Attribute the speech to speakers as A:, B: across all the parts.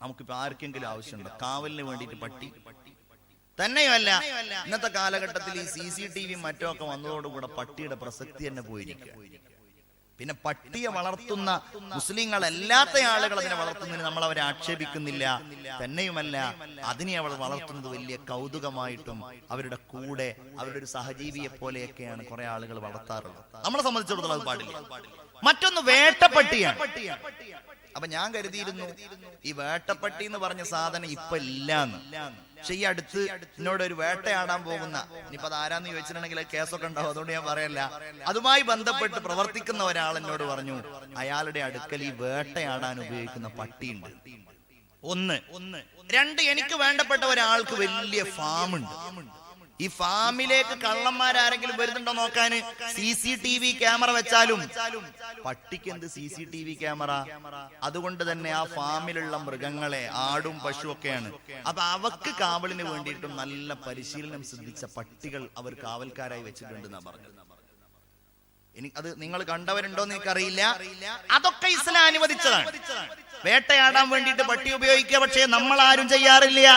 A: നമുക്കിപ്പോൾ ആർക്കെങ്കിലും ആവശ്യമുണ്ടോ കാവലിന് വേണ്ടിയിട്ട് പട്ടി? തന്നെയുമല്ല, ഇന്നത്തെ കാലഘട്ടത്തിൽ ഈ CCTV മറ്റോ ഒക്കെ വന്നതോടുകൂടെ പട്ടിയുടെ പ്രസക്തി തന്നെ പോയിരിക്കുക. പിന്നെ പട്ടിയെ വളർത്തുന്ന മുസ്ലിങ്ങളല്ലാത്ത ആളുകൾ അതിനെ വളർത്തുന്നതിന് നമ്മൾ അവരെ ആക്ഷേപിക്കുന്നില്ല. തന്നെയുമല്ല, അതിനെ അവർ വളർത്തുന്നത് വലിയ കൗതുകമായിട്ടും അവരുടെ കൂടെ അവരുടെ ഒരു സഹജീവിയെ പോലെയൊക്കെയാണ് കുറെ ആളുകൾ വളർത്താറുള്ളത്. നമ്മളെ സംബന്ധിച്ചിടത്തോളം അത് പാടില്ല. മറ്റൊന്ന് വേട്ടപ്പട്ടിയാണ്. അപ്പൊ ഞാൻ കരുതിയിരുന്നു ഈ വേട്ടപ്പട്ടി എന്ന് പറഞ്ഞ സാധനം ഇപ്പൊ ഇല്ലാന്ന്. പക്ഷെ ഈ അടുത്ത് എന്നോട് ഒരു വേട്ടയാടാൻ പോകുന്ന, ഇനിയിപ്പോ അത് ആരാന്ന് ചോദിച്ചിട്ടുണ്ടെങ്കിൽ കേസൊക്കെ ഉണ്ടാവും, അതുകൊണ്ട് ഞാൻ പറയല്ല, അതുമായി ബന്ധപ്പെട്ട് പ്രവർത്തിക്കുന്ന ഒരാൾ എന്നോട് പറഞ്ഞു അയാളുടെ അടുക്കൽ ഈ വേട്ടയാടാൻ ഉപയോഗിക്കുന്ന പട്ടിയുണ്ട്. ഒന്ന്. രണ്ട്, എനിക്ക് വേണ്ടപ്പെട്ട ഒരാൾക്ക് വലിയ ഫാമുണ്ട്. ഈ ഫാമിലേക്ക് കള്ളന്മാരാരെങ്കിലും വരുന്നുണ്ടോ നോക്കാന് CCTV ക്യാമറ വെച്ചാലും പട്ടിക്ക് എന്ത് CCTV ക്യാമറ? അതുകൊണ്ട് തന്നെ ആ ഫാമിലുള്ള മൃഗങ്ങളെ, ആടും പശു ഒക്കെയാണ്, അപ്പൊ അവക്ക് കാവലിന് വേണ്ടിയിട്ടും നല്ല പരിശീലനം സിദ്ധിച്ച പട്ടികൾ അവർ കാവൽക്കാരായി വെച്ചിട്ടുണ്ടെന്നാ പറഞ്ഞത്. അത് നിങ്ങൾ കണ്ടവരുണ്ടോന്ന് എനിക്കറിയില്ല. അതൊക്കെ ഇസ്ലാം അനുവദിച്ചതാണ്. വേട്ടയാടാൻ വേണ്ടിയിട്ട് പട്ടി ഉപയോഗിക്കുക, പക്ഷേ നമ്മൾ ആരും ചെയ്യാറില്ല.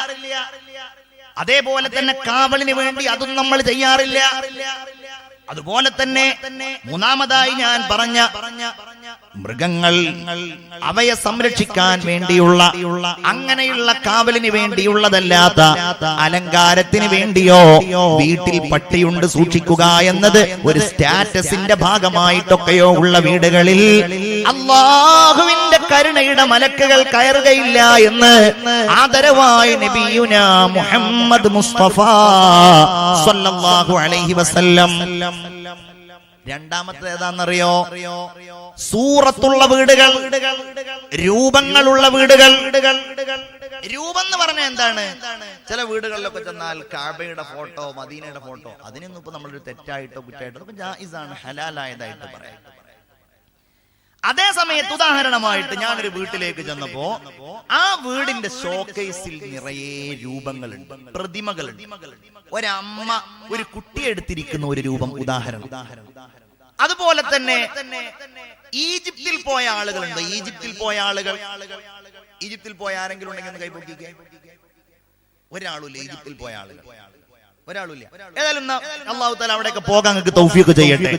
A: അതേപോലെ തന്നെ കാവലിന് വേണ്ടി അതും നമ്മൾ ചെയ്യാറില്ല. അതുപോലെ തന്നെ മൂന്നാമതായി ഞാൻ പറഞ്ഞ മൃഗങ്ങൾ, അവയെ സംരക്ഷിക്കാൻ വേണ്ടിയുള്ള അങ്ങനെയുള്ള കാവലിന് വേണ്ടിയുള്ളതല്ലാത്ത അലങ്കാരത്തിന് വേണ്ടിയോ വീട്ടിൽ പട്ടിയുണ്ട് സൂക്ഷിക്കുക എന്നത് ഒരു സ്റ്റാറ്റസിന്റെ ഭാഗമായിട്ടൊക്കെയോ ഉള്ള വീടുകളിൽ അല്ലാഹുവിന്റെ കരുണയുടെ മലക്കുകൾ കയറുകയില്ല എന്ന് ആദരവായി നബിയുനാ മുഹമ്മദ് മുസ്തഫ സ്വല്ലല്ലാഹു അലൈഹി വസല്ലം. രണ്ടാമത്തെ ഏതാണെന്നറിയോ? സൂറത്തുള്ള വീടുകൾ, രൂപങ്ങളുള്ള വീടുകൾ. രൂപം എന്ന് പറഞ്ഞാൽ എന്താണ്? ചില വീടുകളിലൊക്കെ ചെന്നാൽ കാബയുടെ ഫോട്ടോ, മദീനയുടെ ഫോട്ടോ, അതിനൊന്നും ഇപ്പൊ നമ്മളൊരു തെറ്റായിട്ടോ കുറ്റായിട്ടോ ജായിസാണ്, ഹലാലായതായിട്ട് പറയാം. അതേ സമയത്ത് ഉദാഹരണമായിട്ട് ഞാനൊരു വീട്ടിലേക്ക് ചെന്നപ്പോ ആ വീടിന്റെ ഷോക്കേസിൽ നിറയെ രൂപങ്ങളുണ്ട്, പ്രതിമകളുണ്ട്. ഒരമ്മ ഒരു കുട്ടിയെ എടുത്തിരിക്കുന്ന ഒരു രൂപം, ഉദാഹരണം. അതുപോലെ തന്നെ ഈജിപ്തിൽ പോയ ആളുകളുണ്ട്. ഈജിപ്തിൽ പോയ ആരെങ്കിലും ഉണ്ടെങ്കിൽ ഒന്ന് കൈപൊക്കിക്കേ. ഒരാളുമില്ല ഈജിപ്തിൽ പോയ ആളുകൾ, ഒരാളുമില്ല. ഏതായാലും അല്ലാഹു തആല അവിടെയൊക്കെ പോകാൻ നിങ്ങൾക്ക് തൗഫീഖ് ചെയ്യട്ടെ.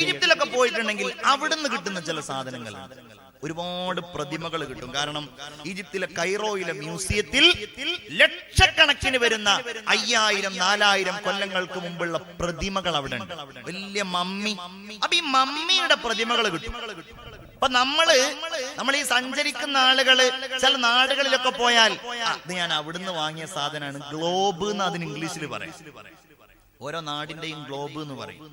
A: ഈജിപ്തിലൊക്കെ പോയിട്ടുണ്ടെങ്കിൽ അവിടുന്ന് കിട്ടുന്ന ചില സാധനങ്ങൾ, ഒരുപാട് പ്രതിമകൾ കിട്ടും. കാരണം ഈജിപ്തിലെ കൈറോയിലെ മ്യൂസിയത്തിൽ ലക്ഷക്കണക്കിന് വരുന്ന 5000-4000 കൊല്ലങ്ങൾക്ക് മുമ്പുള്ള പ്രതിമകൾ അവിടെ ഉണ്ട്. വലിയ മമ്മി. അപ്പൊ ഈ മമ്മിയുടെ പ്രതിമകൾ കിട്ടും. അപ്പൊ നമ്മൾ ഈ സഞ്ചരിക്കുന്ന ആളുകള് ചില നാടുകളിലൊക്കെ പോയാൽ ഇത് ഞാൻ അവിടുന്ന് വാങ്ങിയ സാധനമാണ്, ഗ്ലോബ് എന്ന് അതിന് ഇംഗ്ലീഷിൽ പറയും. ഓരോ നാടിന്റെയും ഗ്ലോബ് എന്ന് പറയും.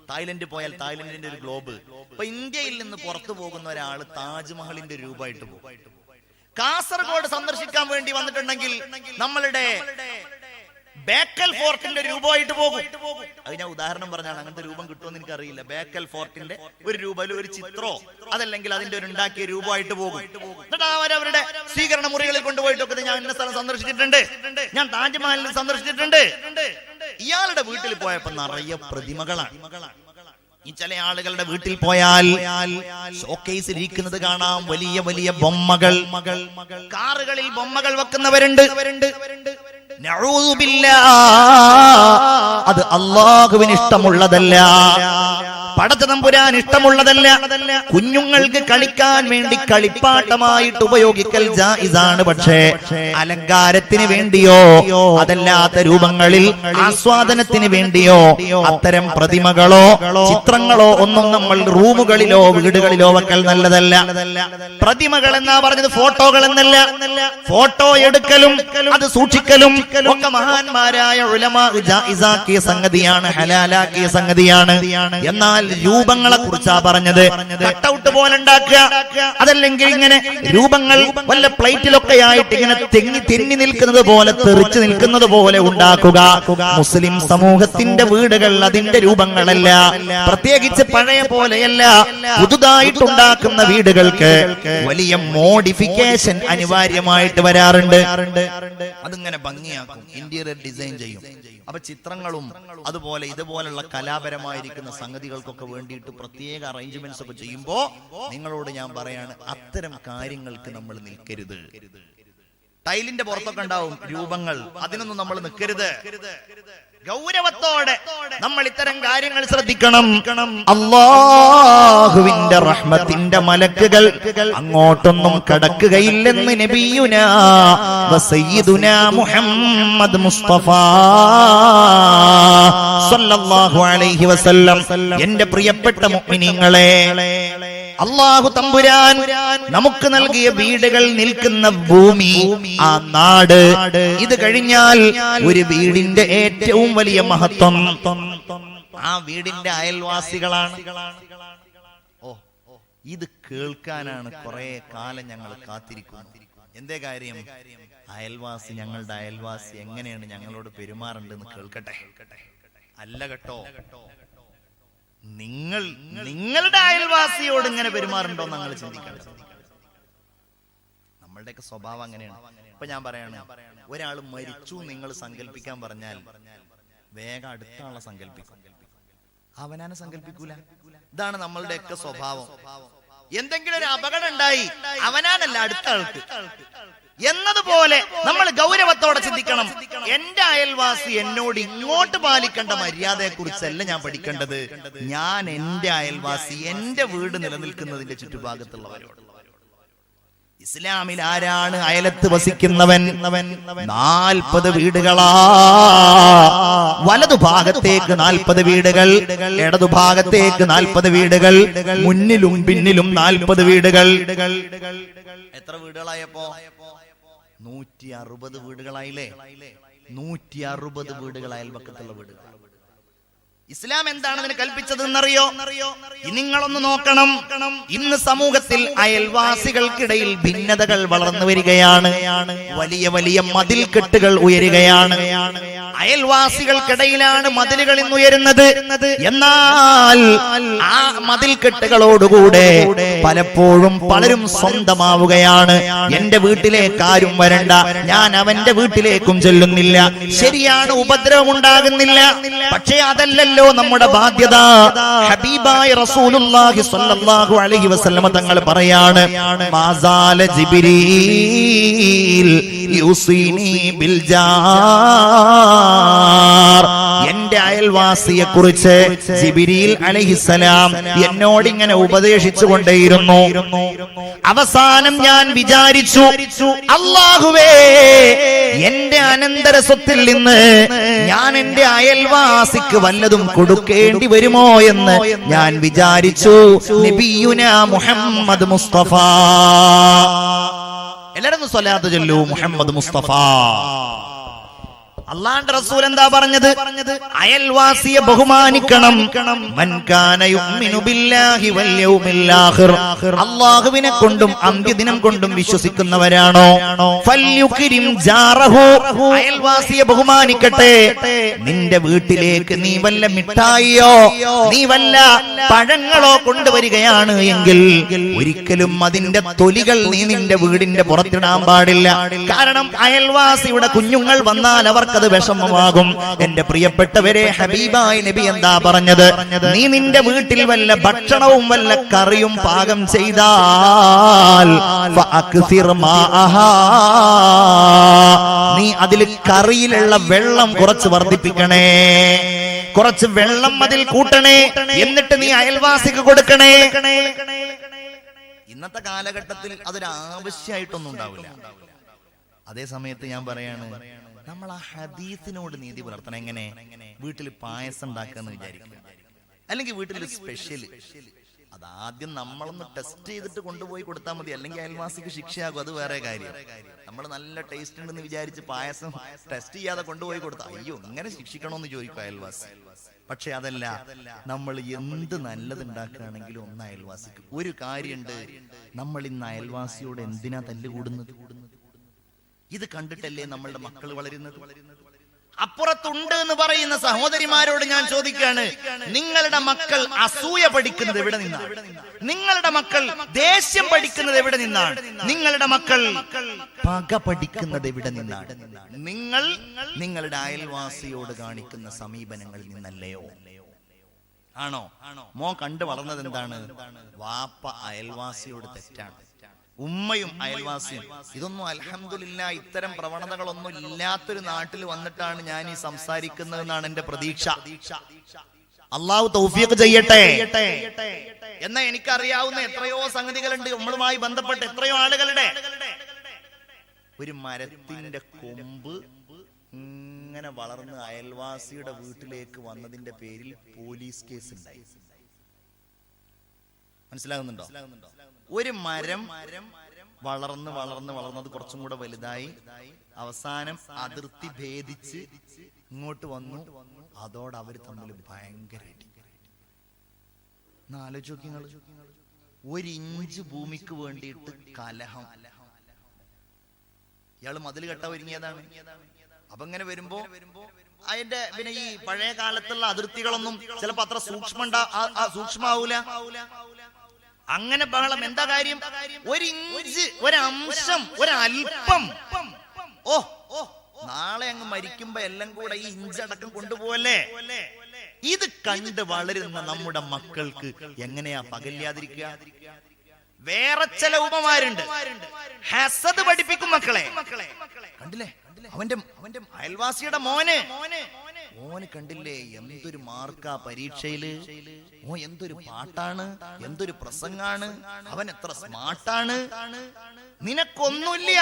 A: തായ്ലൻഡ് പോയാൽ തായ്ലൻഡിന്റെ ഒരു ഗ്ലോബ്. ഇപ്പൊ ഇന്ത്യയിൽ നിന്ന് പുറത്തു പോകുന്ന ഒരാള് താജ്മഹലിന്റെ രൂപമായിട്ട് പോകും. കാസർഗോഡ് സന്ദർശിക്കാൻ വേണ്ടി വന്നിട്ടുണ്ടെങ്കിൽ നമ്മളുടെ ബേക്കൽ ഫോർട്ടിന്റെ രൂപമായിട്ട് പോകും. അത് ഞാൻ ഉദാഹരണം പറഞ്ഞാണ്, അങ്ങനത്തെ രൂപം കിട്ടുമെന്ന് എനിക്കറിയില്ല. ബേക്കൽ ഫോർട്ടിന്റെ ഒരു രൂപ, ഒരു ചിത്രോ അതല്ലെങ്കിൽ അതിന്റെ ഒരു ഉണ്ടാക്കിയ രൂപമായിട്ട് പോകും. എന്നിട്ട് അവരവരുടെ സ്വീകരണ മുറികളിൽ കൊണ്ടുപോയിട്ടൊക്കെ ഞാൻ ഇന്ന സ്ഥലം സന്ദർശിച്ചിട്ടുണ്ട്, ഞാൻ താജ്മഹലിൽ സന്ദർശിച്ചിട്ടുണ്ട്. ഇയാളുടെ വീട്ടിൽ പോയപ്പോ നിറയെ പ്രതിമകളാണ്. ഈ ചില ആളുകളുടെ വീട്ടിൽ പോയാൽ ഷോക്കേസിൽ ഇരിക്കുന്നത് കാണാം, വലിയ വലിയ ബൊമ്മകൾ. കാറുകളിൽ ബൊമ്മകൾ വെക്കുന്നവരുണ്ട്. നഊദു ബില്ലാഹ്, അത് അല്ലാഹുവിന് ഇഷ്ടമുള്ളതല്ല, പടച്ചതമ്പുരാൻ ഇഷ്ടമുള്ളതല്ല. കുഞ്ഞുങ്ങൾക്ക് കളിക്കാൻ വേണ്ടി കളിപ്പാട്ടമായിട്ട് ഉപയോഗിക്കൽ ജായിസാണ്. പക്ഷേ അലങ്കാരത്തിന് വേണ്ടിയോ അതല്ലാത്ത രൂപങ്ങളിൽ ആസ്വാദനത്തിന് വേണ്ടിയോ അത്തരം പ്രതിമകളോ ചിത്രങ്ങളോ ഒന്നും നമ്മൾ റൂമുകളിലോ വീടുകളിലോ വെക്കൽ നല്ലതല്ല. പ്രതിമകൾ എന്നാ പറഞ്ഞത്, ഫോട്ടോകൾ എന്നല്ല. ഫോട്ടോ എടുക്കലും അത് സൂക്ഷിക്കലും ഒക്കെ മഹാന്മാരായ ഉലമാ ജായിസാക്കിയ സംഗതിയാണ്, ഹലാലാക്കിയ സംഗതിയാണ്. എന്നാൽ രൂപങ്ങളെ കുറിച്ചാ പറഞ്ഞത്. കട്ടൗട്ട് പോലെ ഉണ്ടാക്കുക, അതല്ലെങ്കിൽ ഇങ്ങനെ രൂപങ്ങൾ വല്ല പ്ലേറ്റിലൊക്കെ ആയിട്ട് ഇങ്ങനെ തെന്നി നിൽക്കുന്നത് പോലെ, തെറിച്ചു നിൽക്കുന്നത് പോലെ ഉണ്ടാക്കുക. മുസ്ലിം സമൂഹത്തിന്റെ വീടുകൾ അതിന്റെ രൂപങ്ങളല്ല, പ്രത്യേകിച്ച് പഴയ പോലെയല്ല. പുതുതായിട്ടുണ്ടാക്കുന്ന വീടുകൾക്ക് വലിയ മോഡിഫിക്കേഷൻ അനിവാര്യമായിട്ട് വരാറുണ്ട്. അതിങ്ങനെ ഭംഗിയാക്കും, ഇന്റീരിയർ ഡിസൈൻ ചെയ്യും. അപ്പൊ ചിത്രങ്ങളും അതുപോലെ ഇതുപോലുള്ള കലാപരമായിരിക്കുന്ന സംഗതികൾക്കൊക്കെ വേണ്ടിയിട്ട് പ്രത്യേക അറേഞ്ച്മെന്റ്സ് ഒക്കെ ചെയ്യുമ്പോ നിങ്ങളോട് ഞാൻ പറയാണ്, അത്തരം കാര്യങ്ങൾക്ക് നമ്മൾ നിൽക്കരുത്. ടൈലിന്റെ പുറത്തൊക്കെ ഉണ്ടാവും രൂപങ്ങൾ, അതിനൊന്നും നമ്മൾ നിൽക്കരുത്. ഗൗരവത്തോടെ നമ്മൾ ഇത്തരം കാര്യങ്ങൾ ശ്രദ്ധിക്കണം. അല്ലാഹുവിന്റെ റഹ്മത്തിന്റെ മലക്കുകൾ അങ്ങോട്ടൊന്നും കടക്കുകയില്ലെന്ന് നബിയുനാ വസയ്യിദുനാ മുഹമ്മദ് മുസ്തഫ സല്ലല്ലാഹു അലൈഹി വസല്ലം. എന്റെ പ്രിയപ്പെട്ട മുഅ്മിനീങ്ങളെ, അല്ലാഹു തമ്പുരാൻ നമുക്ക് നൽകിയ വീടുകൾ നിൽക്കുന്ന ഭൂമി, ആ നാട്, ഇത് കഴിഞ്ഞാൽ ഒരു വീടിന്റെ ഏറ്റവും വലിയ മഹത്വം ആ വീടിന്റെ അയൽവാസികളാണ്. ഓ, ഇത് കേൾക്കാനാണ് കുറെ കാലം ഞങ്ങൾ കാത്തിരിക്കുന്നത്. എന്തേ കാര്യം? അയൽവാസി, ഞങ്ങളുടെ അയൽവാസി എങ്ങനെയാണ് ഞങ്ങളോട് പെരുമാറേണ്ടതെന്ന് കേൾക്കട്ടെ. അല്ല കേട്ടോ, നിങ്ങളുടെ അയൽവാസിയോട് ഇങ്ങനെ പെരുമാറുണ്ടോ ഞങ്ങൾ ചിന്തിക്കണം. നമ്മളുടെയൊക്കെ സ്വഭാവം അങ്ങനെയാണ്. ഇപ്പൊ ഞാൻ പറയാണ്, ഒരാൾ മരിച്ചു നിങ്ങൾ സങ്കല്പിക്കാൻ പറഞ്ഞാൽ വേഗം അടുത്ത ആളെ സങ്കല്പിക്കും, അവനാനെ സങ്കല്പിക്കൂല. ഇതാണ് നമ്മളുടെയൊക്കെ സ്വഭാവം. എന്തെങ്കിലും ഒരു അപകടം ഉണ്ടായി, അവനാനല്ല അടുത്ത ആൾക്ക് എന്നതുപോലെ നമ്മൾ ഗൗരവത്തോടെ ചിന്തിക്കണം. എന്റെ അയൽവാസി എന്നോട് ഇങ്ങോട്ട് പാലിക്കേണ്ട മര്യാദയെ കുറിച്ചല്ല ഞാൻ പഠിക്കേണ്ടത്. ഞാൻ എന്റെ അയൽവാസി, എന്റെ വീട് നിലനിൽക്കുന്നതിന്റെ ചുറ്റുഭാഗത്തുള്ളവരോട്. ഇസ്ലാമിൽ ആരാണ് അയലത്ത് വസിക്കുന്നവൻ? 40 വീടുകളാ. വലതുഭാഗത്തേക്ക് 40 വീടുകൾ, ഇടതുഭാഗത്തേക്ക് 40 വീടുകൾ, മുന്നിലും പിന്നിലും 40 വീടുകൾ. എത്ര വീടുകളായപ്പോ? 160 വീടുകളായില്ലേ? 160 വീടുകൾ അയൽപക്കത്തുള്ള വീടുകൾ. ഇസ്ലാം എന്താണ് അതിന് കൽപ്പിച്ചത് എന്നറിയോ? നിങ്ങളൊന്ന് നോക്കണം. ഇന്ന് സമൂഹത്തിൽ അയൽവാസികൾക്കിടയിൽ ഭിന്നതകൾ വളർന്നു വരികയാണ്. വലിയ വലിയ മതിൽക്കെട്ടുകൾ ഉയരുകയാണ്. അയൽവാസികൾക്കിടയിലാണ് മതിലുകൾ ഇന്ന് ഉയരുന്നത്. എന്നാൽ ആ മതിൽക്കെട്ടുകളോടുകൂടെ പലപ്പോഴും പലരും സ്വന്തമാവുകയാണ്. എന്റെ വീട്ടിലേക്ക് ആരും വരണ്ട, ഞാൻ അവന്റെ വീട്ടിലേക്കും ചെല്ലുന്നില്ല. ശരിയാണ്, ഉപദ്രവം ഉണ്ടാകുന്നില്ല. പക്ഷേ അതല്ലല്ലോ നമ്മുടെ ബാധ്യത. ഹബീബായ റസൂലുള്ളാഹി സ്വല്ലല്ലാഹു അലൈഹി വസല്ലമ തങ്ങൾ പറയാണ്, മാസാല ജിബ്രീൽ യുസീനി ബിൽ ജാർ. എന്റെ അയൽവാസിയെ കുറിച്ച് ജിബ്രീൽ അലൈഹിസ്സലാം എന്നോട് ഇങ്ങനെ ഉപദേശിച്ചു കൊണ്ടേയിരുന്നു. അവസാനം ഞാൻ വിചാരിച്ചു, അല്ലാഹുവേ, എന്റെ അനന്തര സ്വത്തിൽ നിന്ന് ഞാൻ എന്റെ അയൽവാസിക്ക് വല്ലതും കൊടുക്കേണ്ടി വരുമോ എന്ന് ഞാൻ വിചാരിച്ചു. നബിയുനാ മുഹമ്മദ് മുസ്തഫ, എല്ലാവരും സ്വലാത്ത് ചൊല്ലൂ, മുഹമ്മദ് മുസ്തഫ. അല്ലാഹുവിന്റെ റസൂൽ എന്താ പറഞ്ഞത്? അയൽവാസിയെ ബഹുമാനിക്കണം. മൻ കാന യുഅ്മിനു ബില്ലാഹി വൽ യൗമിൽ ആഖിർ. അല്ലാഹുവിനെ കൊണ്ടും അന്ത്യദിനം കൊണ്ടും വിശ്വസിക്കുന്നവരാണോ, ഫൽയുക്രിം ജാറഹു. അയൽവാസിയെ ബഹുമാനിക്കട്ടെ. നിന്റെ വീട്ടിലേക്ക് നീ വല്ല മിഠായിയോ നീ വല്ല പഴങ്ങളോ കൊണ്ടുവരികയാണ് എങ്കിൽ ഒരിക്കലും അതിന്റെ തൊലികൾ നീ നിന്റെ വീടിന്റെ പുറത്തിടാൻ പാടില്ല. കാരണം അയൽവാസിയുടെ കുഞ്ഞുങ്ങൾ വന്നാൽ അവർക്ക് അത് വിഷമമാകും. എന്റെ പ്രിയപ്പെട്ടവരെ, ഹബീബായ നബി എന്താ പറഞ്ഞത്? നീ നിന്റെ വീട്ടിൽ വല്ല ഭക്ഷണവും വല്ല കറിയും പാകം ചെയ്താൽ നീ അതിൽ കറിയിലുള്ള വെള്ളം കുറച്ച് വർദ്ധിപ്പിക്കണേ, കുറച്ച് വെള്ളം അതിൽ കൂട്ടണേ, എന്നിട്ട് നീ അയൽവാസിക്ക് കൊടുക്കണേ. ഇന്നത്തെ കാലഘട്ടത്തിൽ അതൊരു ആവശ്യമായിട്ടൊന്നും ഉണ്ടാവില്ല. അതേ സമയത്ത് ഞാൻ പറയാണ്, നമ്മൾ ആ ഹദീസിനോട് നീതി പുലർത്തണം. എങ്ങനെ? വീട്ടിൽ പായസം ഉണ്ടാക്കാന്ന് വിചാരിക്കും, അല്ലെങ്കിൽ വീട്ടിൽ സ്പെഷ്യൽ, അതാദ്യം നമ്മളൊന്ന് ടെസ്റ്റ് ചെയ്തിട്ട് കൊണ്ടുപോയി കൊടുത്താൽ മതി. അല്ലെങ്കിൽ അയൽവാസിക്ക് ശിക്ഷയാകും, അത് വേറെ കാര്യം. നമ്മൾ നല്ല ടേസ്റ്റ് ഉണ്ടെന്ന് വിചാരിച്ച് പായസം ടെസ്റ്റ് ചെയ്യാതെ കൊണ്ടുപോയി കൊടുത്താൽ അയ്യോ ഇങ്ങനെ ശിക്ഷിക്കണമെന്ന് ചോദിക്കും അയൽവാസി. പക്ഷെ അതല്ല, നമ്മൾ എന്ത് നല്ലത് ഉണ്ടാക്കുകയാണെങ്കിലും ഒന്ന് അയൽവാസിക്ക്. ഒരു കാര്യമുണ്ട്, നമ്മൾ ഇന്ന് അയൽവാസിയോട് എന്തിനാ തല്ലുകൂടുന്നത്? ഇത് കണ്ടിട്ടല്ലേ നമ്മളുടെ മക്കൾ വളരുന്നത്? അപ്പുറത്തുണ്ട് എന്ന് പറയുന്ന സഹോദരിമാരോട് ഞാൻ ചോദിക്കുകയാണ്, നിങ്ങളുടെ മക്കൾ അസൂയ പഠിക്കുന്നത് എവിടെ നിന്നാണ്? നിങ്ങളുടെ മക്കൾ ദേഷ്യം പഠിക്കുന്നത് എവിടെ നിന്നാണ്? നിങ്ങളുടെ മക്കൾ പക പഠിക്കുന്നത് എവിടെ നിന്നാണ്? നിങ്ങൾ നിങ്ങളുടെ അയൽവാസിയോട് കാണിക്കുന്ന സമീപനങ്ങളിൽ നിന്നല്ലയോ? ആണോ? മോൻ കണ്ടു വളർന്നത് എന്താണ്? വാപ്പ അയൽവാസിയോട് തെറ്റാണ്, ഉമ്മയും അയൽവാസിയും. ഇതൊന്നും അൽഹംദുലില്ലാ ഇത്തരം പ്രവണതകളൊന്നും ഇല്ലാത്തൊരു നാട്ടിൽ വന്നിട്ടാണ് ഞാൻ ഈ സംസാരിക്കുന്നതെന്നാണ് എന്റെ പ്രതീക്ഷ. അള്ളാഹു തൗഫീഖ് ചെയ്യട്ടെ. എന്നാ എനിക്കറിയാവുന്ന എത്രയോ സംഗതികളുണ്ട് നമ്മളുമായി ബന്ധപ്പെട്ട് എത്രയോ ആളുകളുടെ. ഒരു മരത്തിന്റെ കൊമ്പ് ഇങ്ങനെ വളർന്ന് അയൽവാസിയുടെ വീട്ടിലേക്ക് വന്നതിന്റെ പേരിൽ പോലീസ് കേസ് ഉണ്ടായി. മനസ്സിലാകുന്നുണ്ടോ? ഒരു മരം വളർന്ന് വളർന്ന് വളർന്നത് കുറച്ചും കൂടെ വലുതായി അവസാനം അതിർത്തി ഭേദിച്ച് ഇങ്ങോട്ട് വന്നു. അതോടെ അവര് തമ്മിൽ ഭയങ്കര ആലോചിച്ച് നോക്കി. ഒരു ഇഞ്ച് ഭൂമിക്ക് വേണ്ടിയിട്ട് കലഹം. ഇയാള് മതിൽ കെട്ട ഒരുങ്ങിയതാണ്. അപ്പൊ ഇങ്ങനെ വരുമ്പോ അതിന്റെ പിന്നെ ഈ പഴയ കാലത്തുള്ള അതിർത്തികളൊന്നും ചിലപ്പോ അത്ര സൂക്ഷ്മാവൂല. അങ്ങനെ ബഹളം. എന്താ കാര്യം? ഒരു ഇഞ്ച്, ഒരംശം, ഒരൽപ്പം. നാളെ അങ്ങ് മരിക്കുമ്പോ എല്ലാം കൂടെ ഈ ഇഞ്ചടക്കം കൊണ്ടുപോവല്ലേ. ഇത് കണ്ട് വളരുന്ന നമ്മുടെ മക്കൾക്ക് എങ്ങനെയാ പകല്ലാതിരിക്കുക? വേറെ ചില ഉപമാരുണ്ട്. ഹസദ് പഠിപ്പിക്കും മക്കളെ. കണ്ടില്ലേ അവന്റെ അയൽവാസിയുടെ മോന് കണ്ടില്ലേ എന്തൊരു മാർക്കാ പരീക്ഷയില്. എന്തൊരു പാട്ടാണ്, എന്തൊരു പ്രസംഗാണ്, അവൻ എത്ര സ്മാർട്ടാണ്. നിനക്കൊന്നുമില്ല,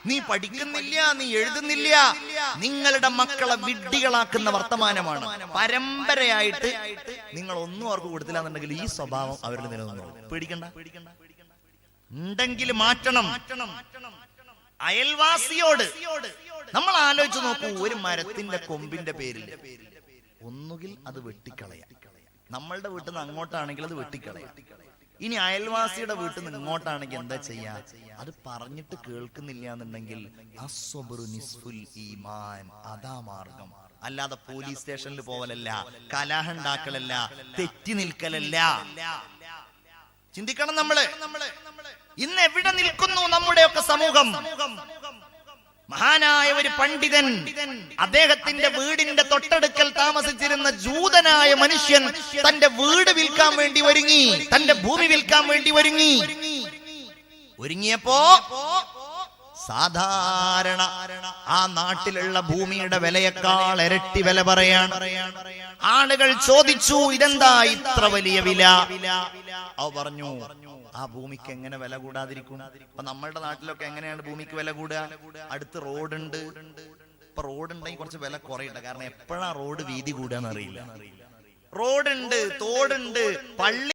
A: നീ പഠിക്കുന്നില്ല, നീ എഴുതുന്നില്ല. നിങ്ങളുടെ മക്കളെ വിഡ്ഢികളാക്കുന്ന വർത്തമാനമാണ്. പരമ്പരയായിട്ട് നിങ്ങൾ ഒന്നും അവർക്ക് കൊടുത്തില്ല എന്നുണ്ടെങ്കിൽ ഈ സ്വഭാവം അവരുടെ നിലനിന്നോളും. പേടിക്കണ്ട. ഉണ്ടെങ്കിൽ മാറ്റണം. അയൽവാസിയോട് നമ്മൾ ആലോചിച്ച് നോക്കൂ. ഒരു മരത്തിന്റെ കൊമ്പിന്റെ പേരിൽ ഒന്നുകിൽ അത് വെട്ടിക്കളയാം. നമ്മളുടെ വീട്ടിൽ നിന്ന് അങ്ങോട്ടാണെങ്കിൽ അത് വെട്ടിക്കളയാം. ഇനി അയൽവാസിയുടെ വീട്ടിൽ നിന്ന് ഇങ്ങോട്ടാണെങ്കിൽ എന്താ ചെയ്യാ? അത് പറഞ്ഞിട്ട് കേൾക്കുന്നില്ല എന്നുണ്ടെങ്കിൽ അസ്വബ്റു നിസ്ഫുൽ ഈമാൻ, അതാ മാർഗം. അല്ലാതെ പോലീസ് സ്റ്റേഷനിൽ പോവലല്ല, കലഹം ഉണ്ടാക്കലല്ല, തെറ്റി നിൽക്കലല്ല. ചിന്തിക്കണം നമ്മള്. ഇന്ന് എവിടെ നിൽക്കുന്നു നമ്മുടെയൊക്കെ സമൂഹം? മഹാനായ ഒരു പണ്ഡിതൻ, അദ്ദേഹത്തിന്റെ വീടിന്റെ തൊട്ടടുക്കൽ താമസിച്ചിരുന്ന ജൂതനായ മനുഷ്യൻ തന്റെ വീട് വിൽക്കാൻ വേണ്ടി ഒരുങ്ങി, തന്റെ ഭൂമി വിൽക്കാൻ വേണ്ടി ഒരുങ്ങിയപ്പോ സാധാരണ ആ നാട്ടിലുള്ള ഭൂമിയുടെ വിലയേക്കാൾ ഇരട്ടി വില പറയാണ്. ആളുകൾ ചോദിച്ചു, ഇതെന്താ ഇത്ര വലിയ വില? അവ പറഞ്ഞു, ആ ഭൂമിക്ക് എങ്ങനെ വില കൂടാതിരിക്കും? അപ്പൊ നമ്മളുടെ നാട്ടിലൊക്കെ എങ്ങനെയാണ് ഭൂമിക്ക് വില കൂടുക? അടുത്ത് റോഡുണ്ട്. ഇപ്പൊ റോഡുണ്ടെങ്കിൽ കുറച്ച് വില കുറയട്ടെ, കാരണം എപ്പോഴാ റോഡ് വീതി കൂടുക എന്നറിയില്ല. റോഡുണ്ട്, തോടുണ്ട്, പള്ളി